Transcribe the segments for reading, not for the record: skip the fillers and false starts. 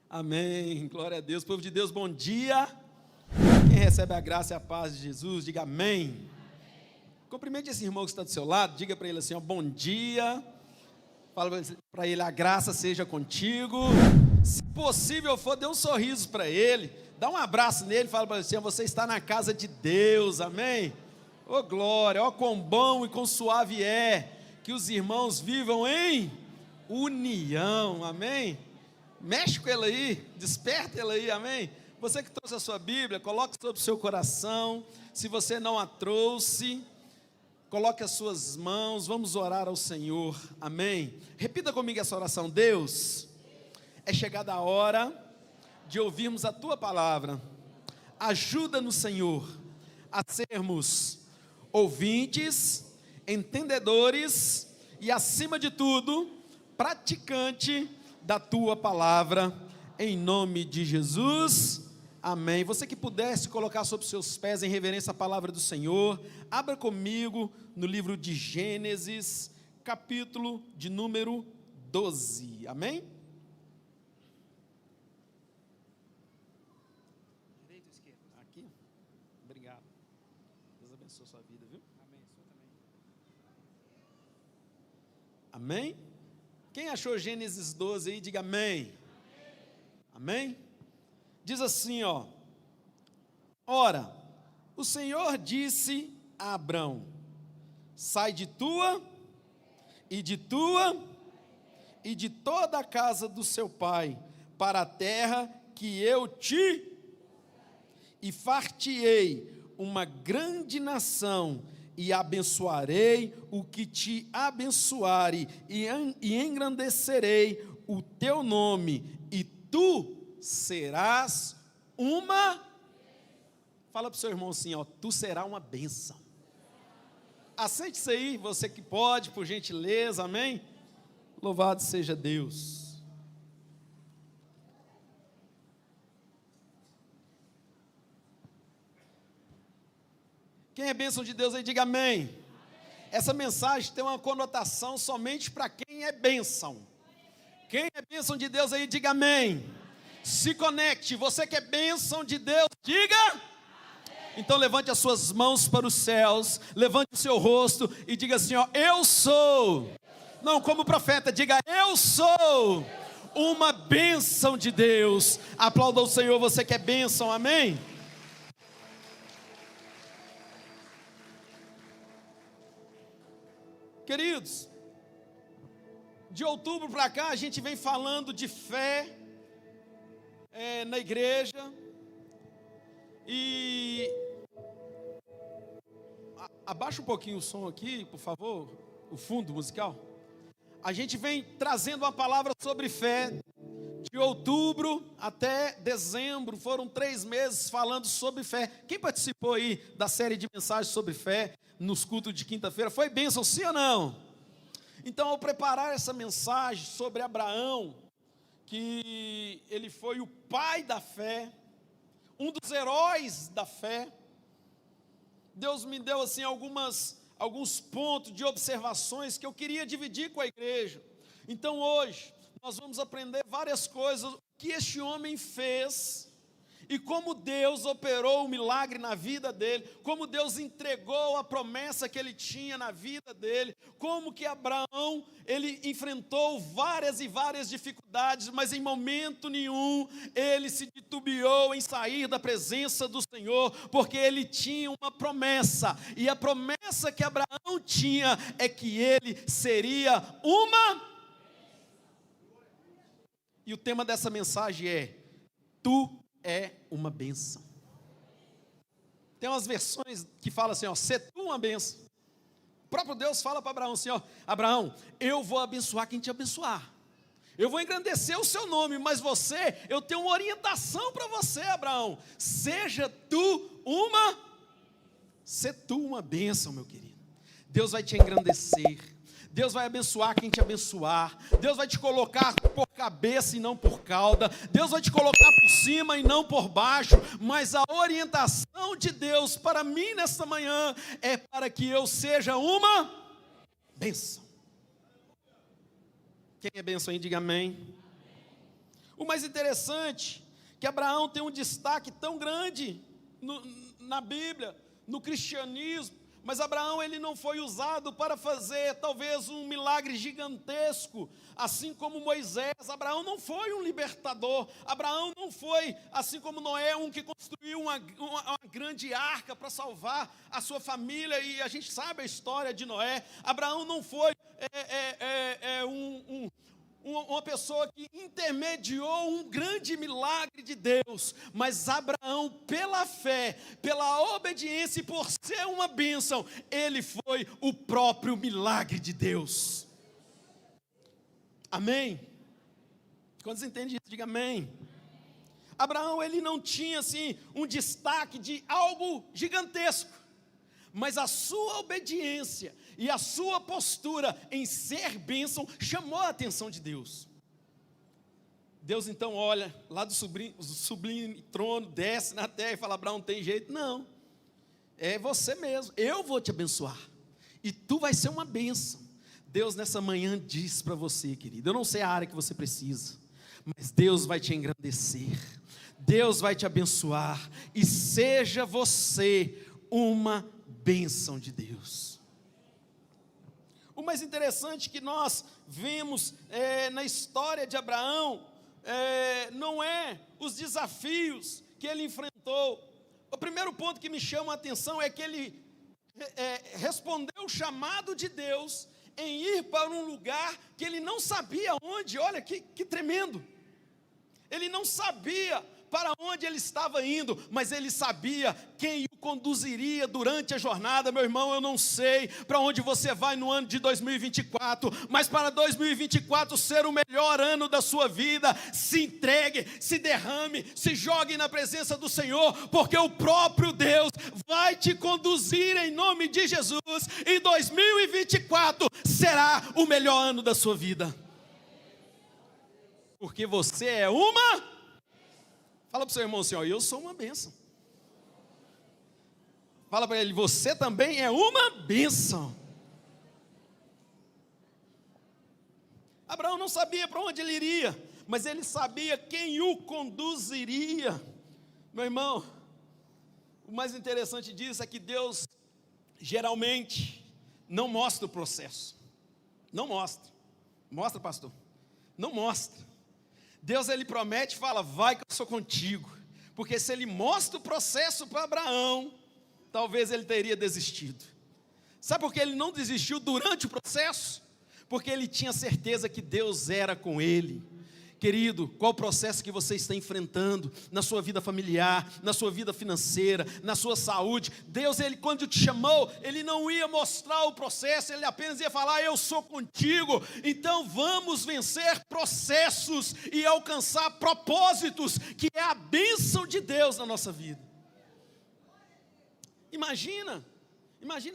Amém, glória a Deus. Povo de Deus, bom dia. Quem recebe a graça e a paz de Jesus, diga amém. Cumprimente esse irmão que está do seu lado, diga para ele assim, ó, bom dia. Fala para ele, a graça seja contigo. Se possível for, dê um sorriso para ele, dá um abraço nele, fala para ele assim, você está na casa de Deus, amém. Ô glória, ó quão bom e quão suave é que os irmãos vivam em união, amém. Mexe com ele aí, desperta ele aí, amém. Você que trouxe a sua Bíblia, coloque sobre o seu coração. Se você não a trouxe, coloque as suas mãos, vamos orar ao Senhor, amém. Repita comigo essa oração. Deus, é chegada a hora de ouvirmos a Tua palavra. Ajuda-nos, Senhor, a sermos ouvintes, entendedores e, acima de tudo, praticante da Tua palavra, em nome de Jesus, amém. Você que pudesse colocar sobre seus pés em reverência a palavra do Senhor, abra comigo no livro de Gênesis, capítulo de número 12, amém? Direita ou esquerda? Aqui? Obrigado. Deus abençoe a sua vida, viu? Amém, sua também. Amém? Quem achou Gênesis 12 aí, diga amém. Amém? Diz assim, ó. Ora, o Senhor disse a Abrão, sai de tua e de toda a casa do seu pai, para a terra que eu te, e far-te-ei uma grande nação, e abençoarei o que te abençoare, e engrandecerei o teu nome, e tu serás uma. Fala para o seu irmão assim, ó, tu serás uma bênção. Aceite isso aí, você que pode, por gentileza, amém? Louvado seja Deus. Quem é bênção de Deus aí, diga amém. Essa mensagem tem uma conotação somente para quem é bênção. Quem é bênção de Deus aí, diga amém. Se conecte, você que é bênção de Deus, diga amém. Então levante as suas mãos para os céus, levante o seu rosto e diga assim, ó, eu sou. Não, como profeta, diga, eu sou uma bênção de Deus. Aplauda o Senhor, você que é bênção, amém. Queridos, de outubro para cá a gente vem falando de fé na igreja, e abaixa um pouquinho o som aqui, por favor, o fundo musical. A gente vem trazendo uma palavra sobre fé, de outubro até dezembro, foram 3 meses falando sobre fé. Quem participou aí da série de mensagens sobre fé, nos cultos de quinta-feira, foi bênção, sim ou não? Então, ao preparar essa mensagem sobre Abraão, que ele foi o pai da fé, um dos heróis da fé, Deus me deu assim alguns pontos de observações que eu queria dividir com a igreja. Então hoje nós vamos aprender várias coisas que este homem fez e como Deus operou o milagre na vida dele, como Deus entregou a promessa que ele tinha na vida dele, como que Abraão, ele enfrentou várias e várias dificuldades, mas em momento nenhum ele se titubeou em sair da presença do Senhor, porque ele tinha uma promessa, e a promessa que Abraão tinha é que ele seria uma. E o tema dessa mensagem é: tu é uma bênção. Tem umas versões que falam assim, ó, ser tu uma bênção. O próprio Deus fala para Abraão assim, ó, Abraão, eu vou abençoar quem te abençoar. Eu vou engrandecer o seu nome, mas você, eu tenho uma orientação para você, Abraão. Ser tu uma bênção, meu querido. Deus vai te engrandecer. Deus vai abençoar quem te abençoar. Deus vai te colocar por cabeça e não por cauda. Deus vai te colocar por cima e não por baixo. Mas a orientação de Deus para mim nesta manhã é para que eu seja uma bênção. Quem é bênção aí, diga amém. O mais interessante é que Abraão tem um destaque tão grande na Bíblia, no cristianismo, mas Abraão ele não foi usado para fazer talvez um milagre gigantesco, assim como Moisés. Abraão não foi um libertador, Abraão não foi, assim como Noé, um que construiu uma grande arca para salvar a sua família, e a gente sabe a história de Noé. Abraão não foi uma pessoa que intermediou um grande milagre de Deus, mas Abraão, pela fé, pela obediência e por ser uma bênção, ele foi o próprio milagre de Deus. Amém? Quando você entende isso, diga amém. Abraão, ele não tinha assim um destaque de algo gigantesco, mas a sua obediência e a sua postura em ser bênção chamou a atenção de Deus. Deus então olha lá do sublime trono, desce na terra e fala: Abraão, não tem jeito não, é você mesmo, eu vou te abençoar, e tu vai ser uma bênção. Deus nessa manhã diz para você, querido, eu não sei a área que você precisa, mas Deus vai te engrandecer, Deus vai te abençoar, e seja você uma bênção de Deus. O mais interessante que nós vemos na história de Abraão, não é os desafios que ele enfrentou. O primeiro ponto que me chama a atenção é que ele respondeu o chamado de Deus em ir para um lugar que ele não sabia onde. Olha que tremendo, ele não sabia para onde ele estava indo, mas ele sabia quem o conduziria durante a jornada. Meu irmão, eu não sei para onde você vai no ano de 2024, mas para 2024 ser o melhor ano da sua vida, se entregue, se derrame, se jogue na presença do Senhor, porque o próprio Deus vai te conduzir em nome de Jesus, e 2024 será o melhor ano da sua vida, porque você é uma... Fala para o seu irmão assim, ó, eu sou uma bênção. Fala para ele, você também é uma bênção. Abraão não sabia para onde ele iria, mas ele sabia quem o conduziria. Meu irmão, o mais interessante disso é que Deus geralmente não mostra o processo. Não mostra. Mostra, pastor? Não mostra. Deus, ele promete e fala, vai que eu sou contigo, porque se ele mostra o processo para Abraão, talvez ele teria desistido. Sabe por que ele não desistiu durante o processo? Porque ele tinha certeza que Deus era com ele. Querido, qual o processo que você está enfrentando na sua vida familiar, na sua vida financeira, na sua saúde? Deus, ele quando te chamou, ele não ia mostrar o processo, ele apenas ia falar, eu sou contigo. Então vamos vencer processos e alcançar propósitos, que é a bênção de Deus na nossa vida. Imagina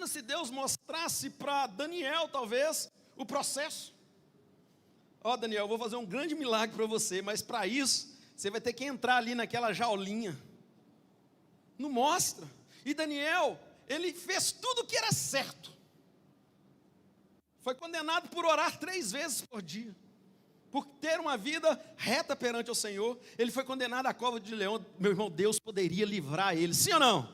se Deus mostrasse para Daniel talvez o processo. Ó, Daniel, eu vou fazer um grande milagre para você, mas para isso, você vai ter que entrar ali naquela jaulinha. Não mostra. E Daniel, ele fez tudo o que era certo. Foi condenado por orar 3 vezes por dia, por ter uma vida reta perante o Senhor. Ele foi condenado à cova de leão. Meu irmão, Deus poderia livrar ele, sim ou não?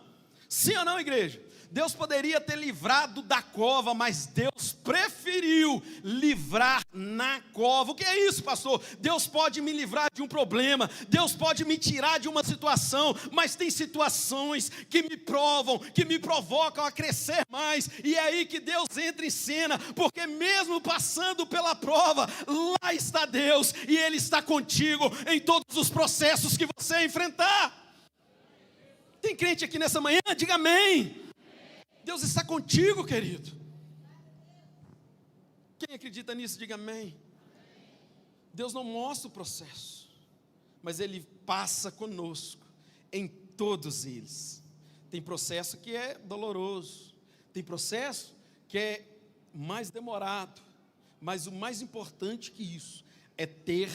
Sim ou não, igreja? Deus poderia ter livrado da cova, mas Deus preferiu livrar na cova. O que é isso, pastor? Deus pode me livrar de um problema, Deus pode me tirar de uma situação, mas tem situações que me provam, que me provocam a crescer mais, e é aí que Deus entra em cena, porque mesmo passando pela prova, lá está Deus, e Ele está contigo em todos os processos que você enfrentar. Tem crente aqui nessa manhã? Diga amém. Deus está contigo, querido. Quem acredita nisso, diga amém. Deus não mostra o processo, mas Ele passa conosco em todos eles. Tem processo que é doloroso, tem processo que é mais demorado, mas o mais importante que isso é ter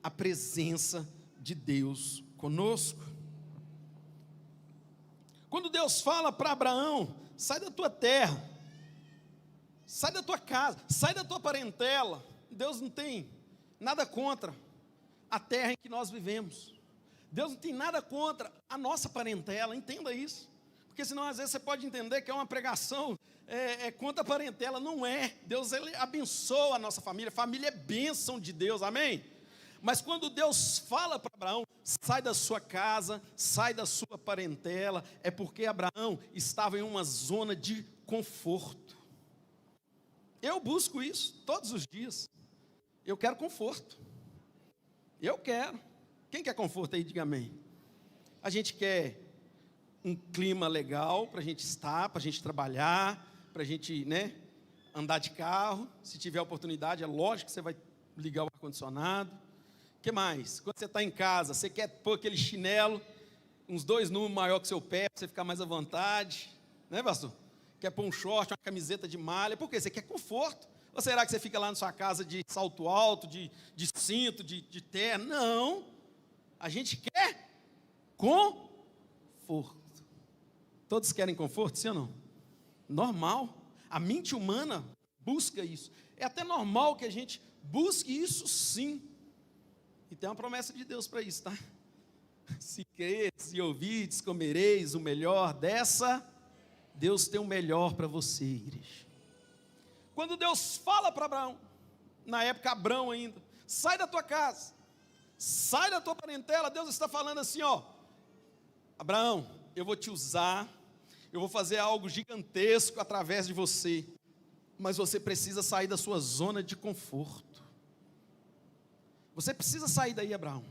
a presença de Deus conosco. Quando Deus fala para Abraão, sai da tua terra, sai da tua casa, sai da tua parentela. Deus não tem nada contra a terra em que nós vivemos. Deus não tem nada contra a nossa parentela, entenda isso. Porque senão às vezes você pode entender que é uma pregação contra a parentela. Não é. Deus, Ele abençoa a nossa família. Família é bênção de Deus, amém? Mas quando Deus fala para Abraão, sai da sua casa, sai da sua parentela, é porque Abraão estava em uma zona de conforto. Eu busco isso todos os dias. Eu quero conforto. Eu quero. Quem quer conforto aí, diga amém. A gente quer um clima legal para a gente estar, para a gente trabalhar, para a gente, andar de carro. Se tiver oportunidade, é lógico que você vai ligar o ar-condicionado. O que mais? Quando você está em casa, você quer pôr aquele chinelo, uns 2 números maior que seu pé, para você ficar mais à vontade. Né, pastor? Quer pôr um short, uma camiseta de malha. Por quê? Você quer conforto. Ou será que você fica lá na sua casa de salto alto, de cinto, de terno? Não. A gente quer conforto. Todos querem conforto, sim ou não? Normal. A mente humana busca isso. É até normal que a gente busque isso, sim. E tem uma promessa de Deus para isso, tá? Se creres e ouvides, comereis o melhor dessa. Deus tem o melhor para você, igreja. Quando Deus fala para Abraão, na época Abrão ainda, sai da tua casa, sai da tua parentela, Deus está falando assim, ó, Abraão, eu vou te usar, eu vou fazer algo gigantesco através de você, mas você precisa sair da sua zona de conforto. Você precisa sair daí, Abraão.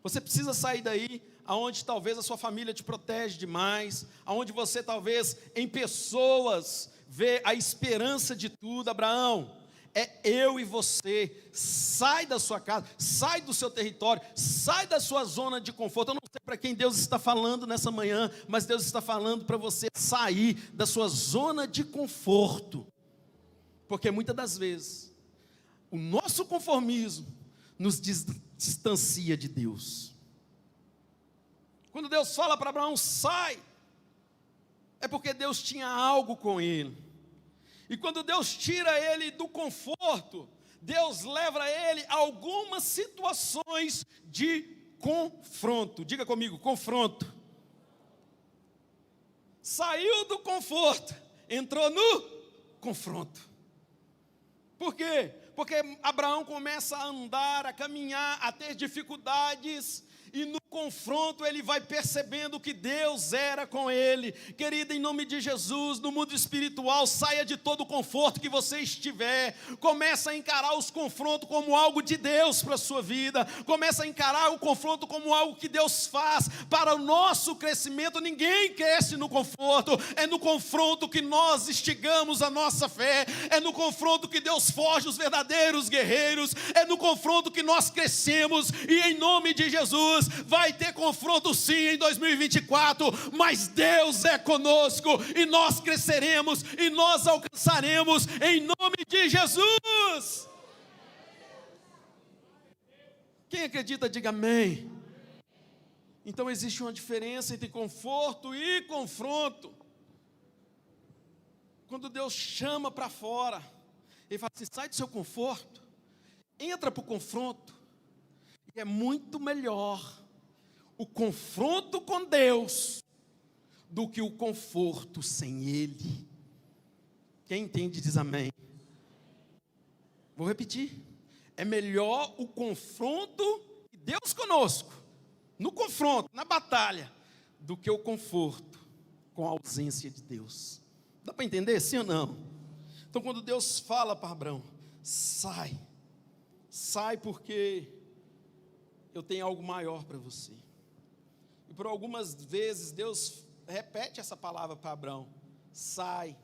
Você precisa sair daí, aonde talvez a sua família te protege demais, aonde você talvez em pessoas vê a esperança de tudo. Abraão, é eu e você. Sai da sua casa, sai do seu território, sai da sua zona de conforto. Eu não sei para quem Deus está falando nessa manhã, mas Deus está falando para você sair da sua zona de conforto. Porque muitas das vezes o nosso conformismo nos distancia de Deus. Quando Deus fala para Abraão, sai, é porque Deus tinha algo com ele. E quando Deus tira ele do conforto, Deus leva ele a algumas situações de confronto. Diga comigo, confronto. Saiu do conforto, entrou no confronto. Por quê? Porque Abraão começa a andar, a caminhar, a ter dificuldades, e no confronto ele vai percebendo que Deus era com ele. Querida, em nome de Jesus, no mundo espiritual, saia de todo o conforto que você estiver, começa a encarar os confrontos como algo de Deus para a sua vida, começa a encarar o confronto como algo que Deus faz para o nosso crescimento. Ninguém cresce no conforto, é no confronto que nós instigamos a nossa fé, é no confronto que Deus forja os verdadeiros guerreiros, é no confronto que nós crescemos, e em nome de Jesus, vai ter confronto sim em 2024, mas Deus é conosco, e nós cresceremos, e nós alcançaremos, em nome de Jesus. Quem acredita, diga amém. Então existe uma diferença entre conforto e confronto. Quando Deus chama para fora, Ele fala assim, sai do seu conforto, entra para o confronto. E é muito melhor o confronto com Deus do que o conforto sem Ele. Quem entende diz amém. Vou repetir. É melhor o confronto de Deus conosco, no confronto, na batalha, do que o conforto com a ausência de Deus. Dá para entender, sim ou não? Então quando Deus fala para Abraão, sai porque eu tenho algo maior para você. E por algumas vezes Deus repete essa palavra para Abraão, sai,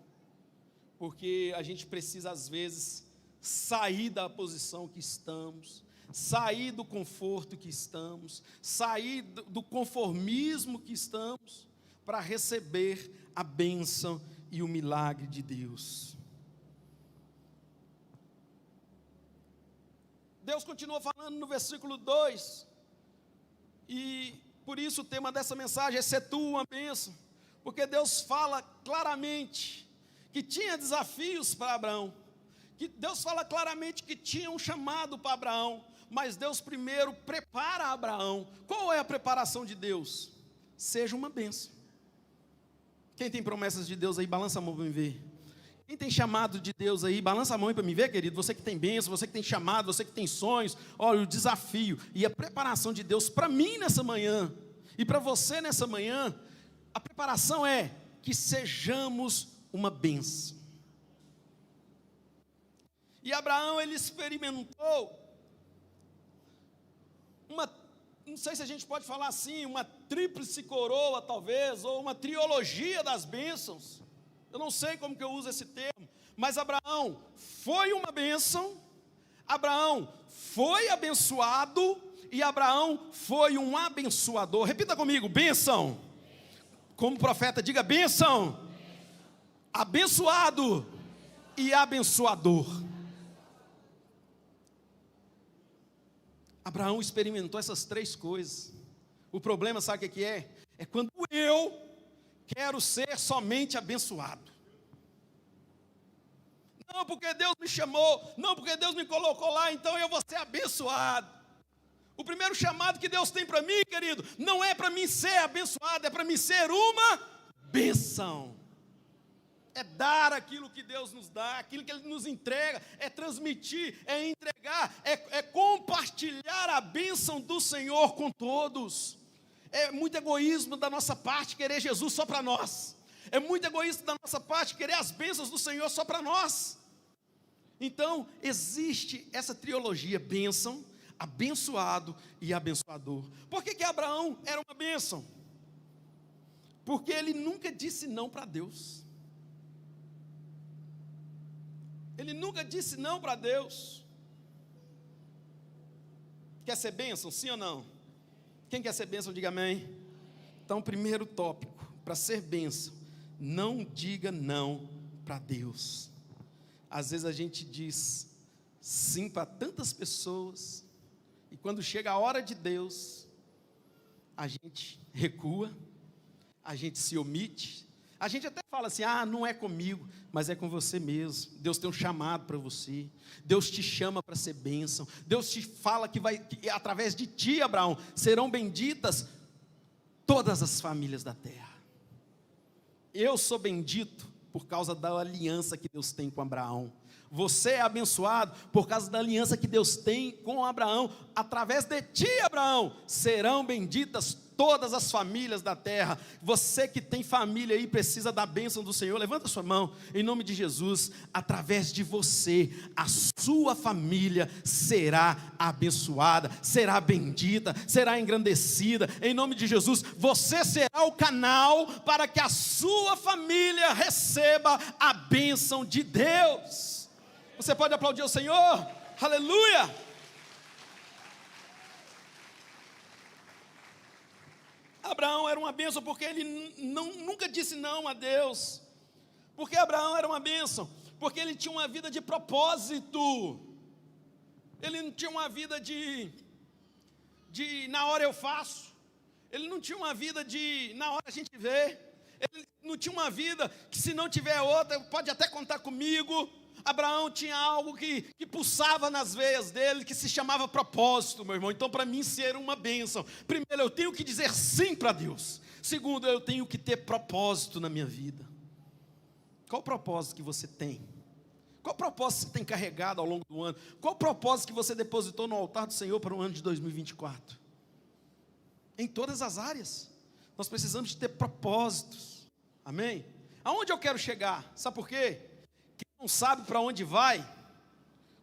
porque a gente precisa às vezes sair da posição que estamos, sair do conforto que estamos, sair do conformismo que estamos, para receber a bênção e o milagre de Deus. Deus continua falando no versículo 2, e por isso o tema dessa mensagem é ser tu uma bênção, porque Deus fala claramente que tinha desafios para Abraão, que Deus fala claramente que tinha um chamado para Abraão, mas Deus primeiro prepara Abraão. Qual é a preparação de Deus? Seja uma bênção. Quem tem promessas de Deus aí, balança a mão para me ver. Quem tem chamado de Deus aí, balança a mão para me ver, querido. Você que tem bênção, você que tem chamado, você que tem sonhos. Olha, o desafio e a preparação de Deus para mim nessa manhã e para você nessa manhã, a preparação é que sejamos uma bênção. E Abraão, ele experimentou não sei se a gente pode falar assim, uma tríplice coroa talvez, ou uma trilogia das bênçãos. Eu não sei como que eu uso esse termo, mas Abraão foi uma bênção, Abraão foi abençoado, e Abraão foi um abençoador. Repita comigo, bênção. Como profeta, diga bênção. Abençoado e abençoador. Abraão experimentou essas três coisas. O problema, sabe o que é? É quando eu quero ser somente abençoado. Não porque Deus me chamou, não porque Deus me colocou lá, então eu vou ser abençoado. O primeiro chamado que Deus tem para mim, querido, não é para mim ser abençoado, é para mim ser uma bênção. É dar aquilo que Deus nos dá, aquilo que Ele nos entrega, é transmitir, é entregar, é compartilhar a bênção do Senhor com todos. É muito egoísmo da nossa parte querer Jesus só para nós. É muito egoísmo da nossa parte querer as bênçãos do Senhor só para nós. Então, existe essa trilogia, bênção, abençoado e abençoador. Por que Abraão era uma bênção? Porque ele nunca disse não para Deus. Ele nunca disse não para Deus. Quer ser bênção, sim ou não? Quem quer ser bênção, diga amém. Então, primeiro tópico, para ser bênção, não diga não para Deus. Às vezes a gente diz sim para tantas pessoas, e quando chega a hora de Deus, a gente recua, a gente se omite, a gente até fala assim, não é comigo, mas é com você mesmo. Deus tem um chamado para você, Deus te chama para ser bênção, Deus te fala que através de ti, Abraão, serão benditas todas as famílias da terra. Eu sou bendito por causa da aliança que Deus tem com Abraão. Você é abençoado por causa da aliança que Deus tem com Abraão. Através de ti, Abraão, serão benditas todas as famílias da terra. Você que tem família aí, precisa da bênção do Senhor, levanta sua mão, em nome de Jesus. Através de você, a sua família será abençoada, será bendita, será engrandecida, em nome de Jesus. Você será o canal para que a sua família receba a bênção de Deus. Você pode aplaudir o Senhor? Aleluia! Abraão era uma bênção porque ele nunca disse não a Deus. Porque Abraão era uma bênção porque ele tinha uma vida de propósito. Ele não tinha uma vida de na hora eu faço. Ele não tinha uma vida de na hora a gente vê. Ele não tinha uma vida que se não tiver outra, pode até contar comigo. Abraão tinha algo que pulsava nas veias dele, que se chamava propósito, meu irmão. Então, para mim, ser uma bênção, primeiro, eu tenho que dizer sim para Deus. Segundo, eu tenho que ter propósito na minha vida. Qual o propósito que você tem? Qual o propósito que você tem carregado ao longo do ano? Qual o propósito que você depositou no altar do Senhor para o ano de 2024? Em todas as áreas, nós precisamos de ter propósitos. Amém? Aonde eu quero chegar? Sabe por quê? Não sabe para onde vai,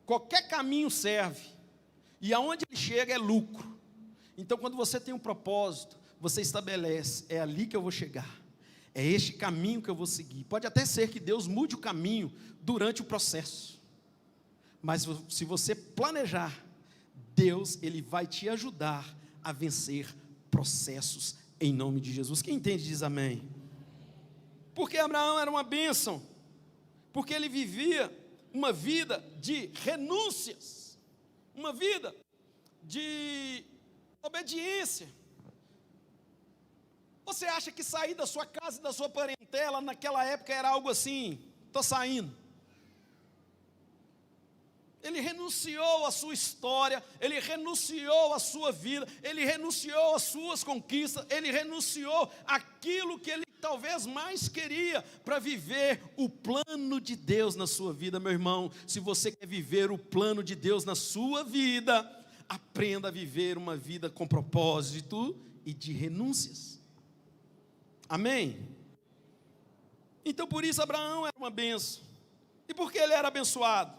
qualquer caminho serve, e aonde ele chega é lucro. Então, quando você tem um propósito, você estabelece, é ali que eu vou chegar, é este caminho que eu vou seguir. Pode até ser que Deus mude o caminho durante o processo, mas se você planejar, Deus, Ele vai te ajudar a vencer processos, em nome de Jesus. Quem entende diz amém. Porque Abraão era uma bênção, porque ele vivia uma vida de renúncias, uma vida de obediência. Você acha que sair da sua casa e da sua parentela naquela época era algo assim, estou saindo? Ele renunciou à sua história, ele renunciou à sua vida, ele renunciou às suas conquistas, ele renunciou àquilo que ele talvez mais queria para viver o plano de Deus na sua vida. Meu irmão, se você quer viver o plano de Deus na sua vida, aprenda a viver uma vida com propósito e de renúncias. Amém? Então por isso Abraão era uma bênção. E por que ele era abençoado?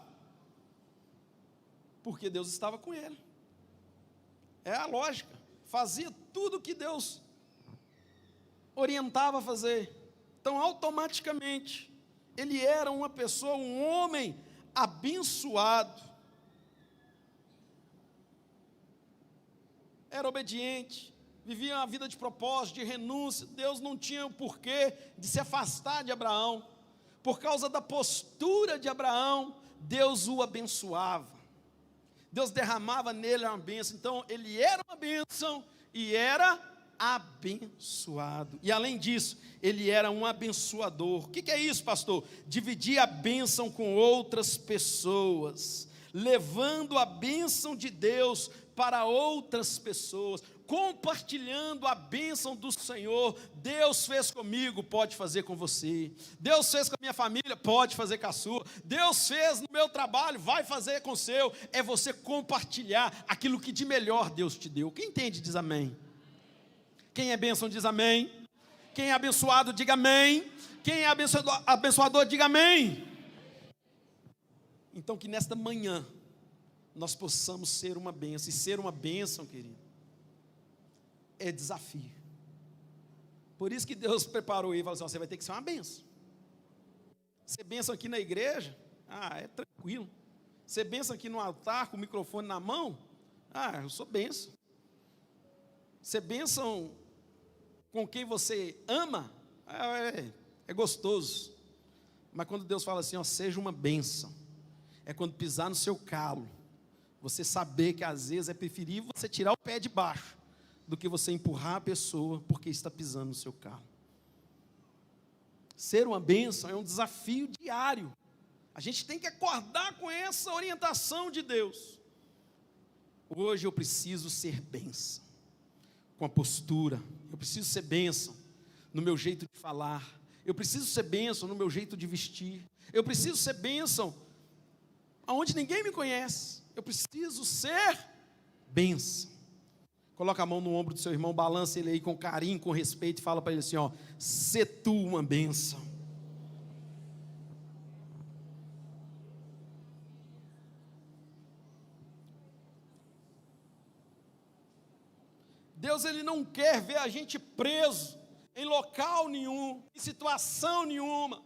Porque Deus estava com ele. É a lógica. Fazia tudo o que Deus orientava a fazer. Então, automaticamente, ele era uma pessoa, um homem abençoado. Era obediente, vivia uma vida de propósito, de renúncia. Deus não tinha o porquê de se afastar de Abraão. Por causa da postura de Abraão, Deus o abençoava. Deus derramava nele uma bênção. Então ele era uma bênção e era abençoado. E além disso, ele era um abençoador. O que é isso, pastor? Dividir a bênção com outras pessoas, levando a bênção de Deus para outras pessoas, compartilhando a bênção do Senhor. Deus fez comigo, pode fazer com você. Deus fez com a minha família, pode fazer com a sua. Deus fez no meu trabalho, vai fazer com o seu. É você compartilhar aquilo que de melhor Deus te deu. Quem entende, diz amém. Quem é bênção, diz amém. Quem é abençoado, diga amém. Quem é abençoador, diga amém. Então que nesta manhã nós possamos ser uma bênção. E ser uma bênção, querido, é desafio. Por isso que Deus preparou ele e falou assim: você vai ter que ser uma bênção. Ser bênção aqui na igreja, é tranquilo. Ser bênção aqui no altar com o microfone na mão, eu sou bênção. Ser bênção com quem você ama, é gostoso. Mas quando Deus fala assim, seja uma bênção, é quando pisar no seu calo, você saber que às vezes é preferível você tirar o pé de baixo do que você empurrar a pessoa porque está pisando no seu carro. Ser uma bênção é um desafio diário. A gente tem que acordar com essa orientação de Deus. Hoje eu preciso ser bênção, com a postura. Eu preciso ser bênção no meu jeito de falar. Eu preciso ser bênção no meu jeito de vestir. Eu preciso ser bênção aonde ninguém me conhece. Eu preciso ser bênção. Coloca a mão no ombro do seu irmão, balança ele aí com carinho, com respeito e fala para ele assim, sê tu uma bênção. Deus, ele não quer ver a gente preso em local nenhum, em situação nenhuma,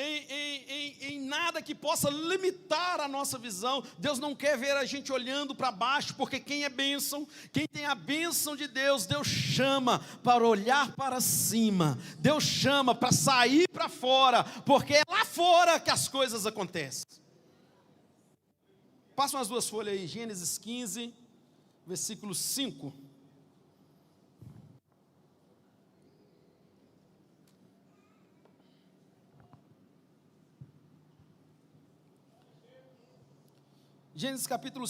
em nada que possa limitar a nossa visão. Deus não quer ver a gente olhando para baixo, porque quem é bênção, quem tem a bênção de Deus, Deus chama para olhar para cima, Deus chama para sair para fora, porque é lá fora que as coisas acontecem. Passam as duas folhas aí, Gênesis 15, versículo 5. Gênesis capítulo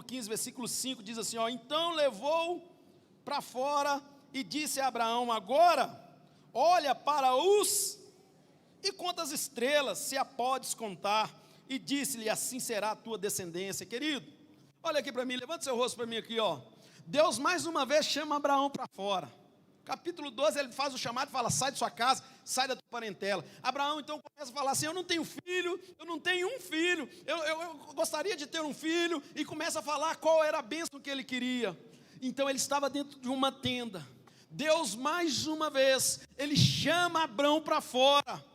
15, versículo 5, diz assim, então levou para fora e disse a Abraão, agora, olha para e conta as estrelas, se a podes contar, e disse-lhe, assim será a tua descendência. Querido, olha aqui para mim, levanta seu rosto para mim aqui, Deus mais uma vez chama Abraão para fora. Capítulo 12, ele faz o chamado e fala, sai de sua casa, sai da tua parentela. Abraão então começa a falar assim, eu não tenho filho, eu não tenho um filho, eu gostaria de ter um filho, e começa a falar qual era a bênção que ele queria. Então ele estava dentro de uma tenda. Deus mais uma vez, ele chama Abraão para fora.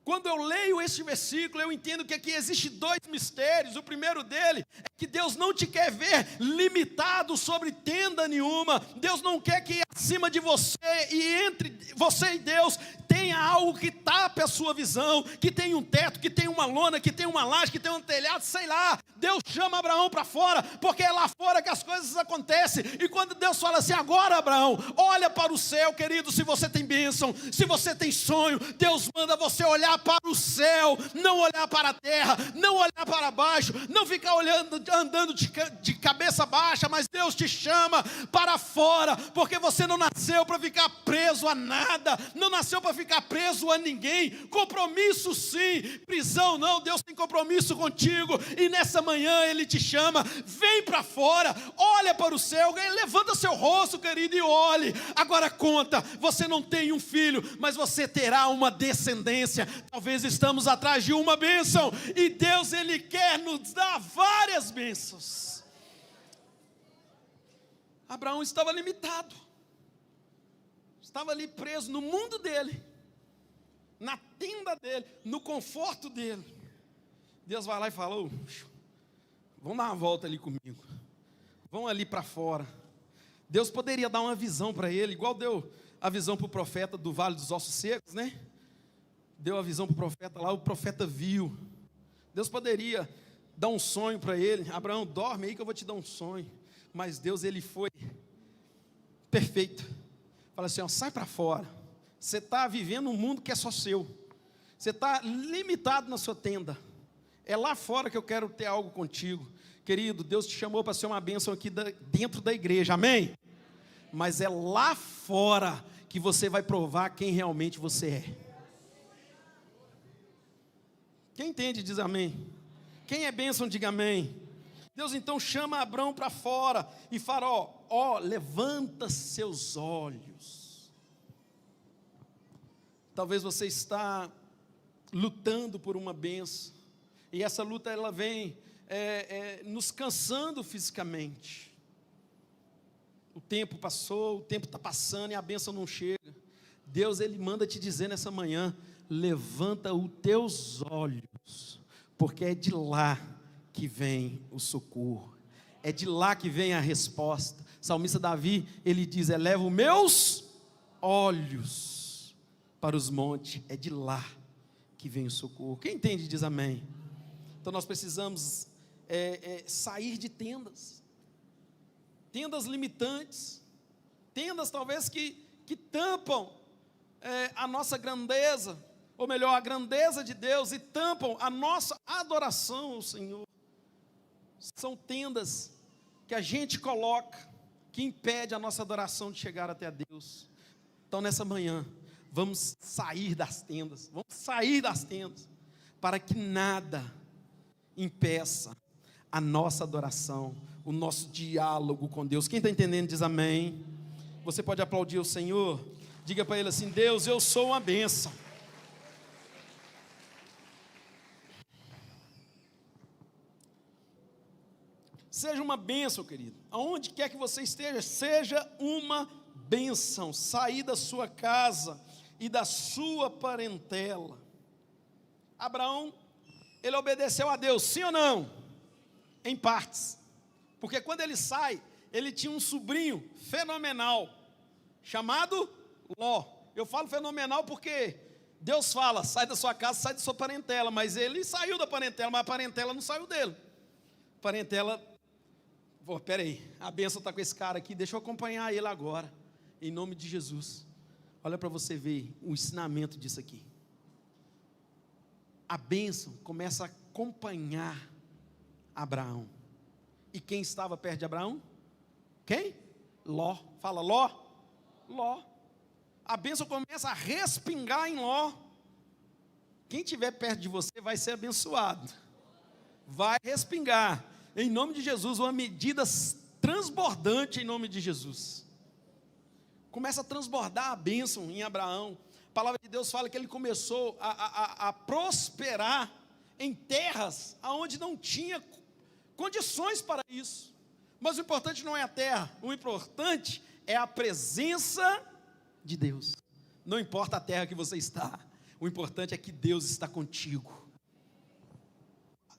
Quando eu leio este versículo, eu entendo que aqui existem dois mistérios. O primeiro dele é que Deus não te quer ver limitado sobre tenda nenhuma. Deus não quer que acima de você e entre você e Deus tenha tenha algo que tape a sua visão, que tenha um teto, que tenha uma lona, que tenha uma laje, que tenha um telhado, sei lá. Deus chama Abraão para fora, porque é lá fora que as coisas acontecem. E quando Deus fala assim: agora, Abraão, olha para o céu, querido. Se você tem bênção, se você tem sonho, Deus manda você olhar para o céu, não olhar para a terra, não olhar para baixo, não ficar olhando, andando de cabeça baixa, mas Deus te chama para fora, porque você não nasceu para ficar preso a nada, não nasceu para ficar preso a ninguém. Compromisso sim, prisão não. Deus tem compromisso contigo, e nessa manhã Ele te chama: vem para fora, olha para o céu, levanta seu rosto, querido, e olhe. Agora conta, você não tem um filho, mas você terá uma descendência. Talvez estamos atrás de uma bênção, e Deus, Ele quer nos dar várias bênçãos. Abraão estava limitado, estava ali preso no mundo dele, na tenda dele, no conforto dele. Deus vai lá e fala: vamos dar uma volta ali comigo, vão ali para fora. Deus poderia dar uma visão para ele, igual deu a visão para o profeta do Vale dos Ossos Secos, né? Deu a visão para o profeta lá, o profeta viu. Deus poderia dar um sonho para ele: Abraão, dorme aí que eu vou te dar um sonho. Mas Deus, Ele foi perfeito. Fala assim: sai para fora. Você está vivendo um mundo que é só seu. Você está limitado na sua tenda. É lá fora que eu quero ter algo contigo. Querido, Deus te chamou para ser uma bênção aqui dentro da igreja, amém? Mas é lá fora que você vai provar quem realmente você é. Quem entende diz amém. Quem é bênção diga amém. Deus então chama Abraão para fora e fala: levanta seus olhos. Talvez você está lutando por uma bênção, e essa luta ela vem nos cansando fisicamente. O tempo passou, o tempo está passando e a bênção não chega. Deus, Ele manda te dizer nessa manhã: levanta os teus olhos, porque é de lá que vem o socorro, é de lá que vem a resposta. Salmista Davi, ele diz: eleva os meus olhos para os montes, é de lá que vem o socorro. Quem entende diz amém. Então nós precisamos sair de tendas limitantes, tendas talvez que tampam a nossa grandeza, ou melhor, a grandeza de Deus, e tampam a nossa adoração ao Senhor. São tendas que a gente coloca, que impede a nossa adoração de chegar até a Deus. Então nessa manhã, vamos sair das tendas, para que nada impeça a nossa adoração, o nosso diálogo com Deus. Quem está entendendo diz amém. Você pode aplaudir o Senhor, diga para Ele assim: Deus, eu sou uma bênção. Seja uma bênção, querido, aonde quer que você esteja, seja uma bênção. Sair da sua casa e da sua parentela. Abraão, ele obedeceu a Deus, sim ou não? Em partes, porque quando ele sai, ele tinha um sobrinho fenomenal, chamado Ló. Eu falo fenomenal porque Deus fala: sai da sua casa, sai da sua parentela, mas ele saiu da parentela, mas a parentela não saiu dele. Parentela, peraí, a bênção está com esse cara aqui, deixa eu acompanhar ele agora, em nome de Jesus. Olha para você ver o ensinamento disso aqui. A bênção começa a acompanhar Abraão. E quem estava perto de Abraão? Quem? Ló. Fala Ló. Ló. A bênção começa a respingar em Ló. Quem estiver perto de você vai ser abençoado. Vai respingar. Em nome de Jesus, uma medida transbordante em nome de Jesus. Começa a transbordar a bênção em Abraão. A palavra de Deus fala que ele começou a prosperar em terras onde não tinha condições para isso. Mas o importante não é a terra, o importante é a presença de Deus. Não importa a terra que você está, o importante é que Deus está contigo.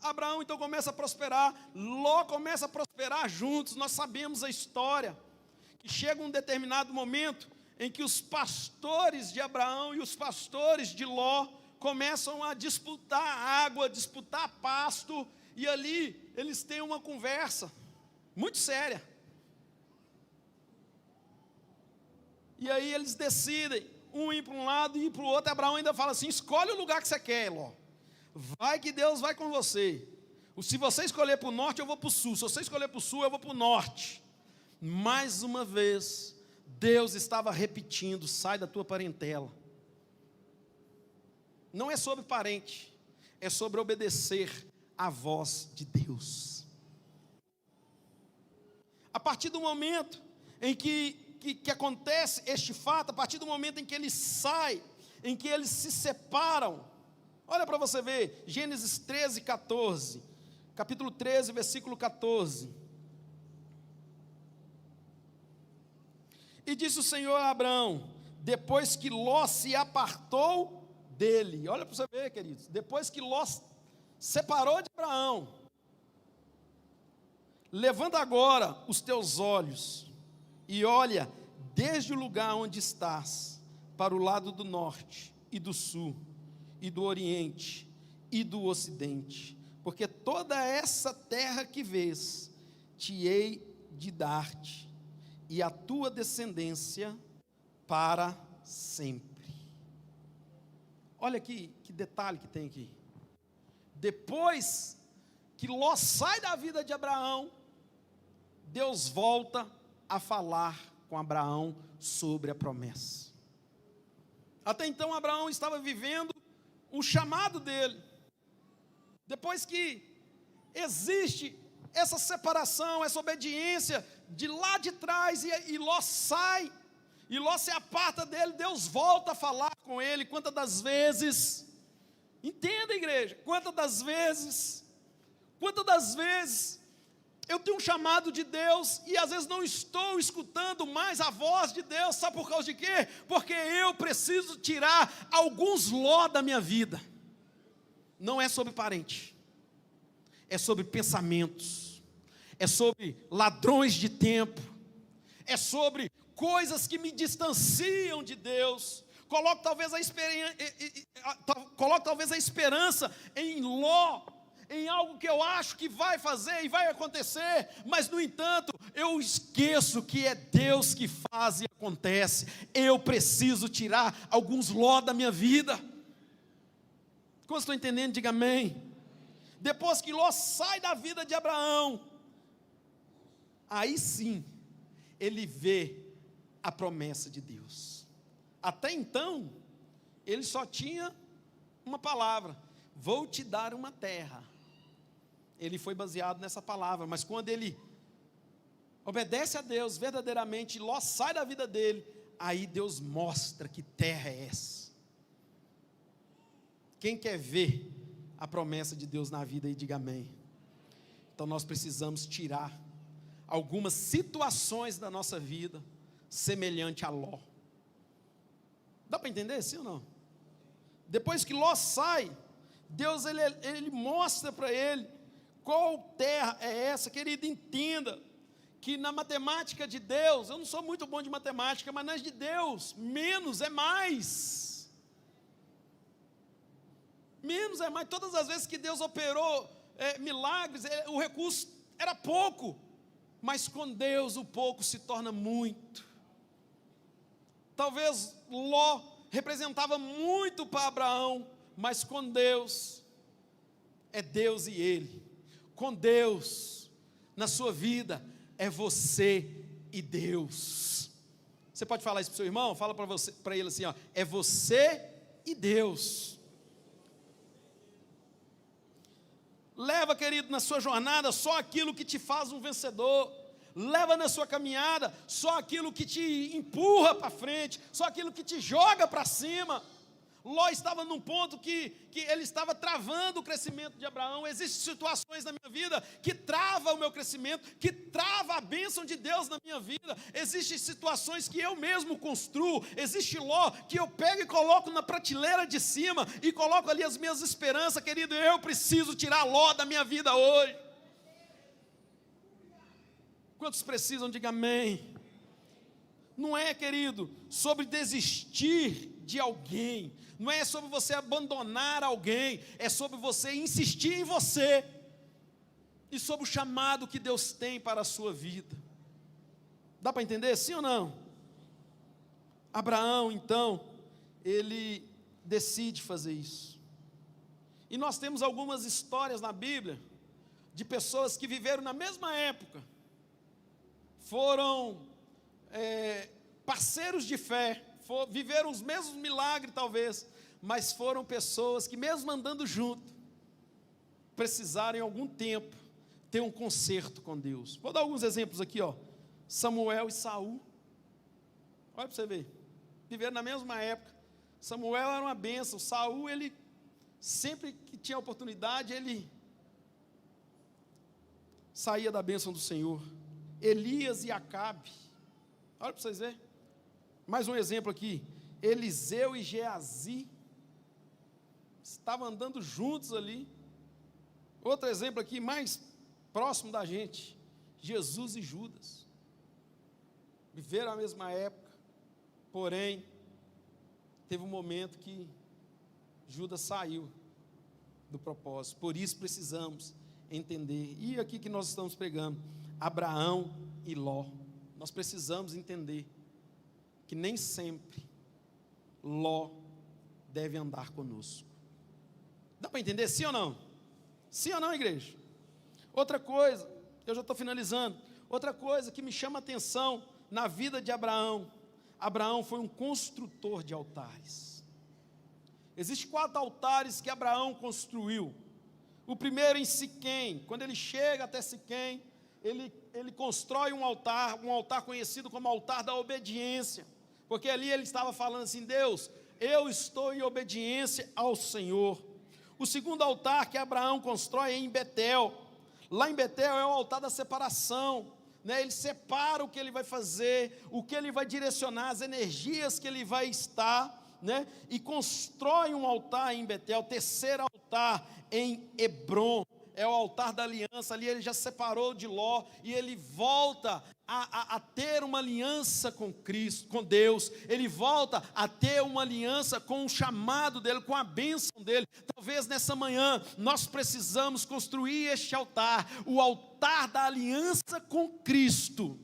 Abraão então começa a prosperar, Ló começa a prosperar juntos. Nós sabemos a história, que chega um determinado momento em que os pastores de Abraão e os pastores de Ló começam a disputar água, disputar pasto, e ali eles têm uma conversa muito séria. E aí eles decidem, um ir para um lado e ir para o outro. Abraão ainda fala assim: escolhe o lugar que você quer, Ló. Vai que Deus vai com você. Se você escolher para o norte, eu vou para o sul. Se você escolher para o sul, eu vou para o norte. Mais uma vez, Deus estava repetindo: sai da tua parentela. Não é sobre parente, é sobre obedecer à voz de Deus. A partir do momento em que acontece este fato, a partir do momento em que eles saem, em que eles se separam, olha para você ver, Gênesis 13, 14, capítulo 13, versículo 14. E disse o Senhor a Abraão, depois que Ló se apartou dele, olha para você ver, queridos, depois que Ló separou de Abraão, levanta agora os teus olhos e olha desde o lugar onde estás, para o lado do norte e do sul, e do oriente e do ocidente, porque toda essa terra que vês, te hei de dar-te, e a tua descendência para sempre. Olha aqui, que detalhe que tem aqui. Depois que Ló sai da vida de Abraão, Deus volta a falar com Abraão sobre a promessa. Até então Abraão estava vivendo o chamado dele. Depois que existe essa separação, essa obediência de lá de trás, e Ló sai, e Ló se aparta dele, Deus volta a falar com ele. Quantas das vezes, entenda, igreja, quantas das vezes eu tenho um chamado de Deus e às vezes não estou escutando mais a voz de Deus. Sabe por causa de quê? Porque eu preciso tirar alguns Ló da minha vida. Não é sobre parente, é sobre pensamentos, é sobre ladrões de tempo, é sobre coisas que me distanciam de Deus. Coloco talvez a esperança em Ló, em algo que eu acho que vai fazer e vai acontecer, mas no entanto, eu esqueço que é Deus que faz e acontece. Eu preciso tirar alguns Ló da minha vida. Como estou entendendo? Diga amém. Depois que Ló sai da vida de Abraão, aí sim, ele vê a promessa de Deus. Até então, ele só tinha uma palavra: vou te dar uma terra. Ele foi baseado nessa palavra, mas quando ele obedece a Deus verdadeiramente, Ló sai da vida dele, aí Deus mostra que terra é essa. Quem quer ver a promessa de Deus na vida aí, diga amém. Então nós precisamos tirar algumas situações da nossa vida semelhante a Ló. Dá para entender, sim ou não? Depois que Ló sai, Deus ele mostra para ele qual terra é essa. Querido, entenda que na matemática de Deus, eu não sou muito bom de matemática, mas nas de Deus, menos é mais. Menos é mais. Todas as vezes que Deus operou milagres, o recurso era pouco, mas com Deus o pouco se torna muito. Talvez Ló representava muito para Abraão, mas com Deus, é Deus e ele. Com Deus, na sua vida, é você e Deus. Você pode falar isso para o seu irmão? Fala para ele assim, ó, é você e Deus. Leva, querido, na sua jornada só aquilo que te faz um vencedor. Leva na sua caminhada só aquilo que te empurra para frente, só aquilo que te joga para cima. Ló estava num ponto que ele estava travando o crescimento de Abraão. Existem situações na minha vida que travam o meu crescimento, que travam a bênção de Deus na minha vida. Existem situações que eu mesmo construo. Existe Ló que eu pego e coloco na prateleira de cima e coloco ali as minhas esperanças. Querido, eu preciso tirar Ló da minha vida hoje. Quantos precisam? Diga amém. não é, querido, sobre desistir de alguém, não é sobre você abandonar alguém, é sobre você insistir em você, e sobre o chamado que Deus tem para a sua vida. Dá para entender, sim ou não? Abraão, então, ele decide fazer isso. E nós temos algumas histórias na Bíblia, de pessoas que viveram na mesma época, foram parceiros de fé, viveram os mesmos milagres talvez, mas foram pessoas que mesmo andando junto, precisaram em algum tempo ter um conserto com Deus. Vou dar alguns exemplos aqui, ó. Samuel e Saul, olha para você ver, viveram na mesma época. Samuel era uma bênção, Saul, ele, sempre que tinha oportunidade, ele saía da bênção do Senhor. Elias e Acabe, olha para vocês verem. Mais um exemplo aqui, Eliseu e Geazi, estavam andando juntos ali. Outro exemplo aqui, mais próximo da gente, Jesus e Judas, viveram a mesma época, porém, teve um momento que Judas saiu do propósito. Por isso precisamos entender, e aqui que nós estamos pregando, Abraão e Ló, nós precisamos entender que nem sempre Ló deve andar conosco. Dá para entender, sim ou não? Sim ou não, igreja? Outra coisa, eu já estou finalizando, outra coisa que me chama a atenção na vida de Abraão, Abraão foi um construtor de altares. Existem 4 altares que Abraão construiu. O primeiro em Siquém, quando ele chega até Siquém, ele constrói um altar conhecido como altar da obediência, porque ali ele estava falando assim: Deus, eu estou em obediência ao Senhor. O segundo altar que Abraão constrói é em Betel. Lá em Betel é o altar da separação, né? Ele separa o que ele vai fazer, o que ele vai direcionar, as energias que ele vai estar, né? E constrói um altar em Betel. Terceiro altar em Hebrom, é o altar da aliança. Ali ele já separou de Ló, e ele volta a ter uma aliança com Cristo, com Deus. Ele volta a ter uma aliança com o chamado dele, com a bênção dele. Talvez nessa manhã nós precisamos construir este altar, o altar da aliança com Cristo.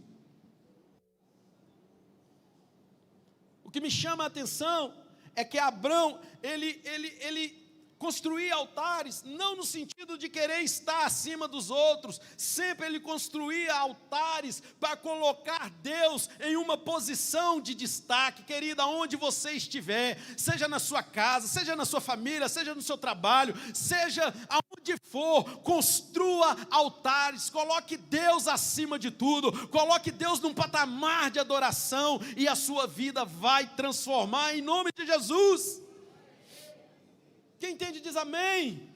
O que me chama a atenção é que Abraão, ele construía altares, não no sentido de querer estar acima dos outros, sempre ele construía altares para colocar Deus em uma posição de destaque. Querida, onde você estiver, seja na sua casa, seja na sua família, seja no seu trabalho, seja aonde for, construa altares, coloque Deus acima de tudo, coloque Deus num patamar de adoração, e a sua vida vai transformar em nome de Jesus. Quem entende diz amém.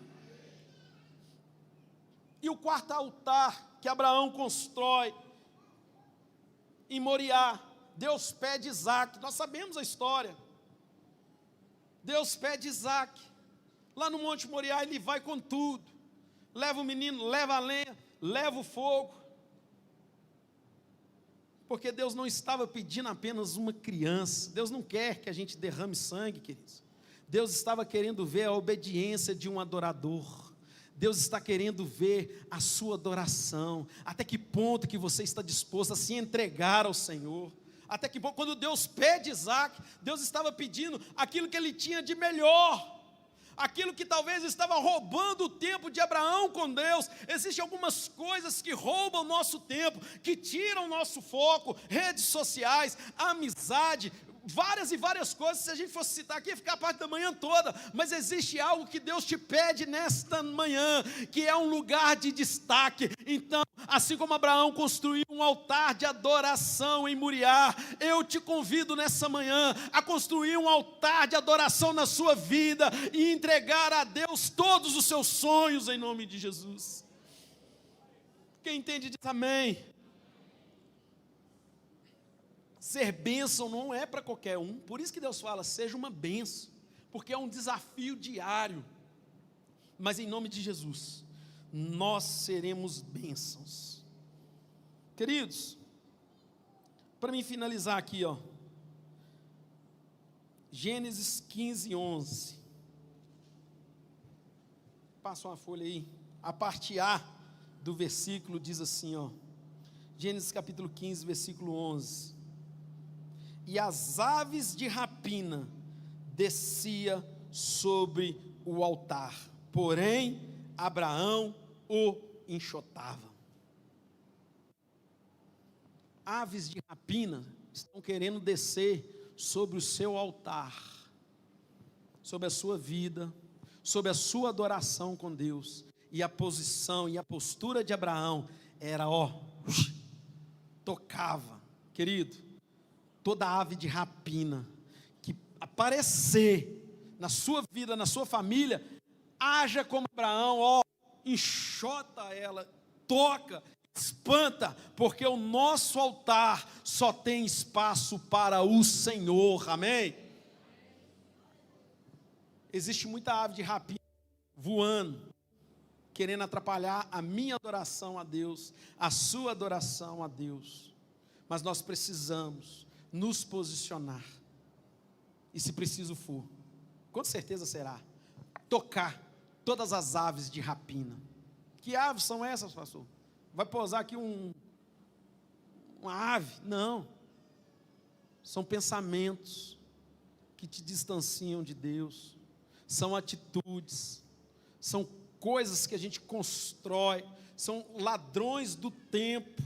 E o quarto altar que Abraão constrói em Moriá, Deus pede Isaac. Nós sabemos a história. Deus pede Isaac. Lá no Monte Moriá ele vai com tudo. Leva o menino, leva a lenha, leva o fogo. Porque Deus não estava pedindo apenas uma criança. Deus não quer que a gente derrame sangue, queridos. Deus estava querendo ver a obediência de um adorador. Deus está querendo ver a sua adoração. Até que ponto que você está disposto a se entregar ao Senhor. Até que ponto, quando Deus pede Isaac, Deus estava pedindo aquilo que ele tinha de melhor. Aquilo que talvez estava roubando o tempo de Abraão com Deus. Existem algumas coisas que roubam o nosso tempo, que tiram o nosso foco. Redes sociais, amizade, várias e várias coisas. Se a gente fosse citar aqui, ia ficar a parte da manhã toda. Mas existe algo que Deus te pede nesta manhã, que é um lugar de destaque. Então, assim como Abraão construiu um altar de adoração em Moriá, eu te convido nessa manhã a construir um altar de adoração na sua vida e entregar a Deus todos os seus sonhos em nome de Jesus. Quem entende diz amém. Ser bênção não é para qualquer um, por isso que Deus fala, seja uma bênção, porque é um desafio diário, mas em nome de Jesus, nós seremos bênçãos. Queridos, Para mim finalizar aqui, ó. Gênesis 15, 11. Passa uma folha aí. A parte A do versículo diz assim, ó. Gênesis capítulo 15, versículo 11. E as aves de rapina descia sobre o altar, porém Abraão o enxotava. Aves de rapina estão querendo descer sobre o seu altar, sobre a sua vida, sobre a sua adoração com Deus. E a posição e a postura de Abraão era, tocava. Querido, toda ave de rapina que aparecer na sua vida, na sua família, haja como Abraão, enxota ela, toca, espanta, porque o nosso altar só tem espaço para o Senhor, amém? Existe muita ave de rapina voando, querendo atrapalhar a minha adoração a Deus, a sua adoração a Deus, mas nós precisamos nos posicionar, e se preciso for, com certeza será, tocar todas as aves de rapina. Que aves são essas, pastor? Vai pousar aqui uma ave? Não, são pensamentos que te distanciam de Deus, são atitudes, são coisas que a gente constrói, são ladrões do tempo.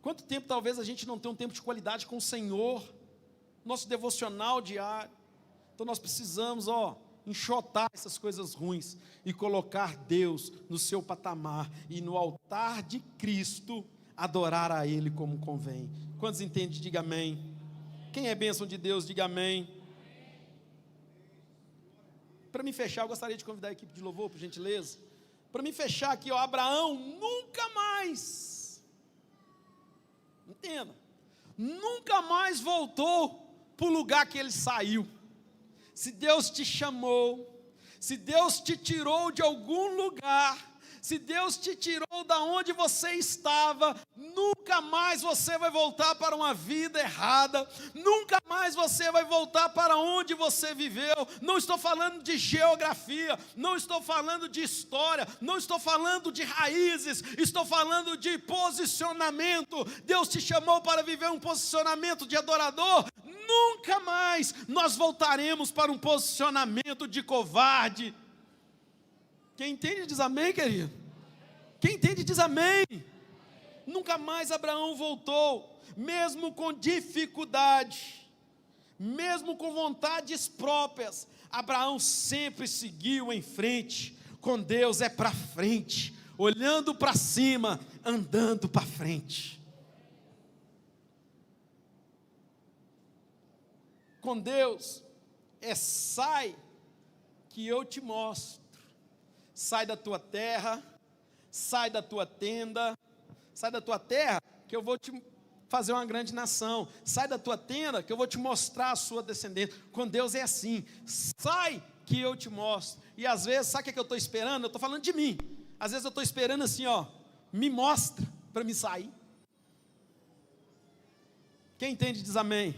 Quanto tempo talvez a gente não tenha um tempo de qualidade com o Senhor, nosso devocional diário. Então nós precisamos, enxotar essas coisas ruins e colocar Deus no seu patamar e no altar de Cristo adorar a Ele como convém. Quantos entendem? Diga amém. Quem é bênção de Deus, diga amém. Para me fechar, eu gostaria de convidar a equipe de louvor, por gentileza. Para me fechar aqui, Abraão nunca mais, entenda, nunca mais voltou para o lugar que ele saiu. Se Deus te chamou, se Deus te tirou de algum lugar, se Deus te tirou da onde você estava, nunca mais você vai voltar para uma vida errada, nunca mais você vai voltar para onde você viveu. Não estou falando de geografia, não estou falando de história, não estou falando de raízes, estou falando de posicionamento. Deus te chamou para viver um posicionamento de adorador. Nunca mais nós voltaremos para um posicionamento de covarde. Quem entende diz amém, querido? Quem entende diz amém. Nunca mais Abraão voltou, mesmo com dificuldade, mesmo com vontades próprias, Abraão sempre seguiu em frente. Com Deus é para frente, olhando para cima, andando para frente. Com Deus é sai que eu te mostro. Sai da tua terra, sai da tua tenda, sai da tua terra que eu vou te fazer uma grande nação. Sai da tua tenda que eu vou te mostrar a sua descendência. Com Deus é assim, sai que eu te mostro. E às vezes, sabe o que eu estou esperando? Eu estou falando de mim. Às vezes eu estou esperando assim, me mostra para me sair. Quem entende diz amém.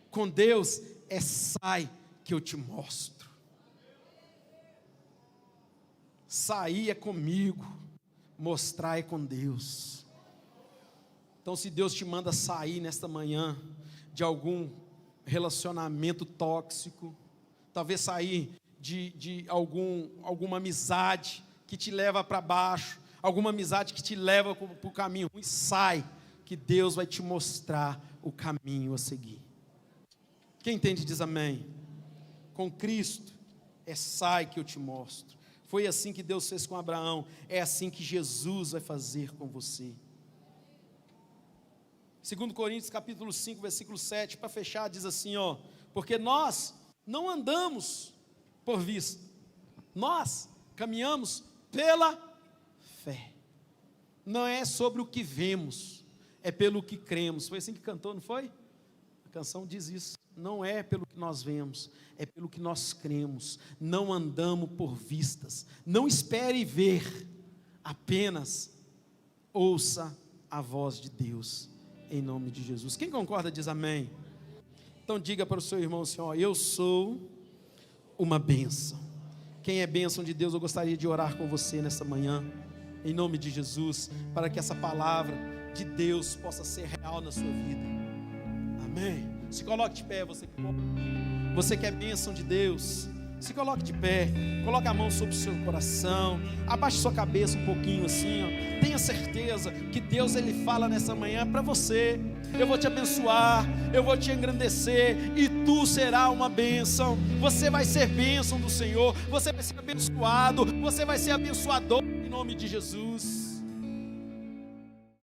Com Deus é sai que eu te mostro. Sair é comigo, mostrar é com Deus. Então, se Deus te manda sair nesta manhã de algum relacionamento tóxico, talvez sair de alguma amizade que te leva para baixo, alguma amizade que te leva para o caminho ruim, sai, que Deus vai te mostrar o caminho a seguir. Quem entende diz amém. Com Cristo é sai que eu te mostro. Foi assim que Deus fez com Abraão, é assim que Jesus vai fazer com você. 2 Coríntios capítulo 5, versículo 7, para fechar, diz assim, porque nós não andamos por vista, nós caminhamos pela fé. Não é sobre o que vemos, é pelo que cremos. Foi assim que cantou, não foi? A canção diz isso. Não é pelo que nós vemos, é pelo que nós cremos. Não andamos por vistas. Não espere ver, apenas ouça a voz de Deus. em nome de Jesus. Quem concorda diz amém. Então diga para o seu irmão assim, ó, eu sou uma bênção. Quem é bênção de Deus, eu gostaria de orar com você nessa manhã, em nome de Jesus, para que essa palavra de Deus possa ser real na sua vida. Amém. Se coloque de pé, você que é bênção de Deus. Se coloque de pé, coloque a mão sobre o seu coração, abaixe sua cabeça um pouquinho assim, ó. Tenha certeza que Deus ele fala nessa manhã para você. Eu vou te abençoar, eu vou te engrandecer e tu será uma bênção. Você vai ser bênção do Senhor, você vai ser abençoado, você vai ser abençoador em nome de Jesus.